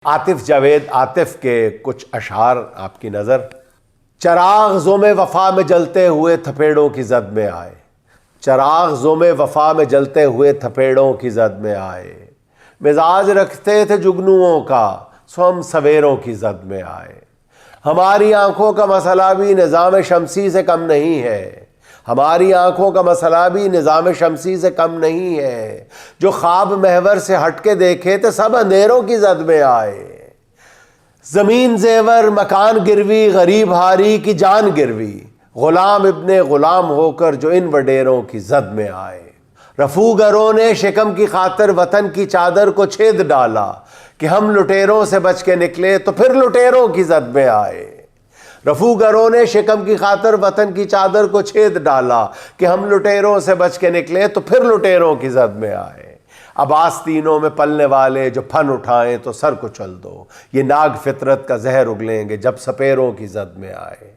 आतिफ जावेद आतिफ के कुछ अशार आपकी नज़र। चराग ज़ोम वफ़ा में जलते हुए थपेड़ों की जद में आए, चराग ज़ोम वफ़ा में जलते हुए थपेड़ों की जद में आए। मिजाज रखते थे जुगनुओं का, सो हम सवेरों की जद में आए। हमारी आंखों का मसला भी निज़ाम शमसी से कम नहीं है, हमारी आंखों का मसला भी निज़ाम शमसी से कम नहीं है। जो ख्वाब महवर से हट के देखे तो सब अंधेरों की जद में आए। ज़मीन जेवर मकान गिरवी, गरीब हारी की जान गिरवी, ग़ुलाम इब्ने ग़ुलाम होकर जो इन वडेरों की जद में आए। रफूगरों ने शिकम की खातिर वतन की चादर को छेद डाला, कि हम लुटेरों से बच के निकले तो फिर लुटेरों की जद में आए। रफूगरों ने शिकम की खातिर वतन की चादर को छेद डाला, कि हम लुटेरों से बच के निकले तो फिर लुटेरों की जद में आए। अब आस्तीनों में पलने वाले जो फन उठाएं तो सर को चल दो, ये नाग फितरत का जहर उगलेंगे जब सपेरों की जद में आए।